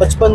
55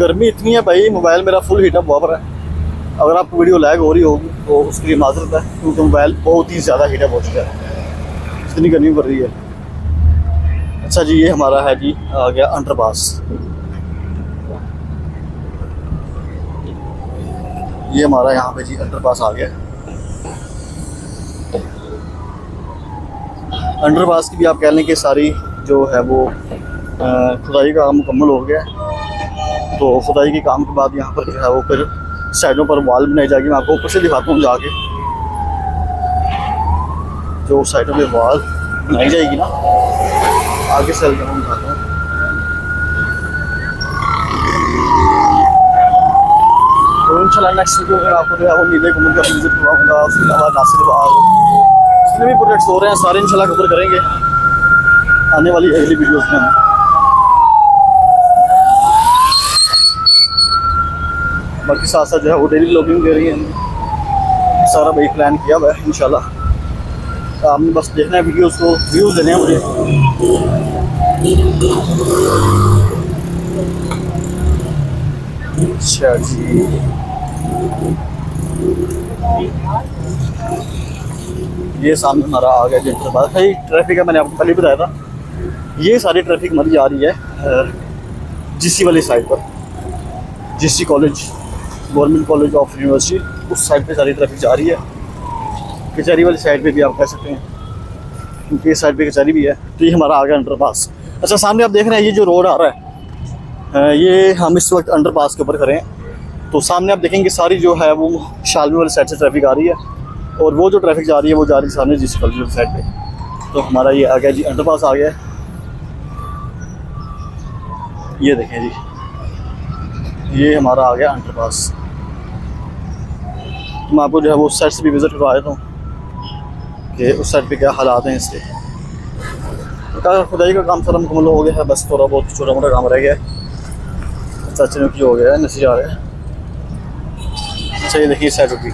गर्मी इतनी है भाई, मोबाइल मेरा फुल हीटअप हुआ पर है। अगर आपको वीडियो लैग हो रही होगी तो उसके लिए माजरत है, क्योंकि मोबाइल बहुत ही ज़्यादा हीटअप हो चुका है, इतनी गर्मी पड़ रही है। अच्छा जी, ये हमारा है जी आ गया अंडरपास। ये हमारा यहाँ पे जी अंडरपास आ गया। अंडरपास की भी आप कह लें कि सारी जो है वो खुदाई का काम मुकम्मल हो गया। तो खुदाई के काम के बाद यहाँ पर जो है वो फिर साइडों पर वॉल बनाई जाएगी। मैं आपको ऊपर से दिखाता हूँ जाके, जो साइडों पे वॉल बनाई जाएगी ना, आगे से दिखाता हूँ। तो इंशाल्लाह नेक्स्ट वीडियो में आपको जो है वो नीले कुमल का विजिट करवाऊँगा। उसके अलावा नासिर बाग जितने भी प्रोजेक्ट्स हो रहे हैं सारे इंशाल्लाह कवर करेंगे आने वाली अगली वीडियोस में। बाकी साथ साथ जो है वो डेली व्लॉगिंग दे रही है, सारा भाई प्लान किया हुआ है। इंशाल्लाह आपने बस देखना है वीडियोस को, व्यूज़ देने हैं मुझे। अच्छा जी, ये सामने हमारा आ गया जिनके बाद भाई ट्रैफिक है, मैंने आपको पहले बताया था। ये सारी ट्रैफिक हमारी जा रही है जीसी वाली साइड पर, GC college, government college of university, उस साइड पे सारी ट्रैफिक जा रही है। कचहरी वाली साइड पे भी आप कह सकते हैं, क्योंकि इस साइड पे कचहरी भी है। तो ये हमारा आ गया अंडरपास। अच्छा, सामने आप देख रहे हैं ये जो रोड आ रहा है, ये हम इस वक्त अंडरपास के ऊपर खड़े हैं। तो सामने आप देखेंगे सारी जो है वो शालमी वाली साइड से ट्रैफिक आ रही है, और वो जो ट्रैफिक जा रही है वो जा रही है सामने जीसी कॉलेज वाली साइड पे। तो हमारा ये आ गया जी अंडरपास आ गया है। ये देखें जी, ये हमारा आ गया अंडरपास। मैं आपको जो है वो उस साइड से भी विज़िट करवा देता हूँ कि उस साइड पे क्या हालात हैं इसके। तो खुदाई का काम सारा मुकम्मल हो गया है, बस थोड़ा बहुत छोटा मोटा काम रह गया है। चाचे की हो गया है, नसी आ रहा है। अच्छा, ये देखिए इस साइड की।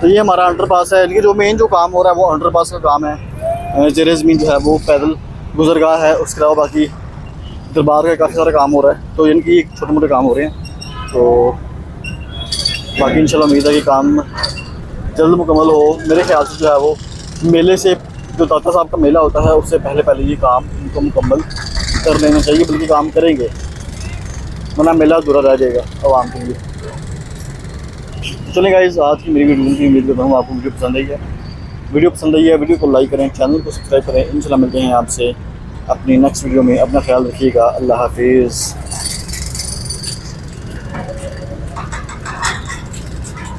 तो ये हमारा अंडरपास है। लेकिन जो मेन जो काम हो रहा है वो अंडरपास का काम है। ज़ेरे ज़मीन जो है वो पैदल गुजरगाह है, उसके अलावा बाकी दरबार का काफ़ी सारा काम हो रहा है। तो इनकी छोटे मोटे काम हो रहे हैं। तो बाकी इंशाल्लाह उम्मीद है कि काम जल्द मुकम्मल हो। मेरे ख्याल से जो है वो मेले से, जो दाता साहब का मेला होता है उससे पहले पहले ये काम इनको मुकम्मल कर लेना चाहिए, बल्कि काम करेंगे, वरना मेला अधूरा रह जाएगा आवाम के लिए। चलें गाइस, आज की मेरी वीडियो की उम्मीद करता हूँ आपको वीडियो पसंद आई है। वीडियो पसंद आई है वीडियो को लाइक करें, चैनल को सब्सक्राइब करें। इंशाल्लाह मिलते हैं आपसे अपनी नेक्स्ट वीडियो में। अपना ख्याल रखिएगा। अल्लाह हाफिज़।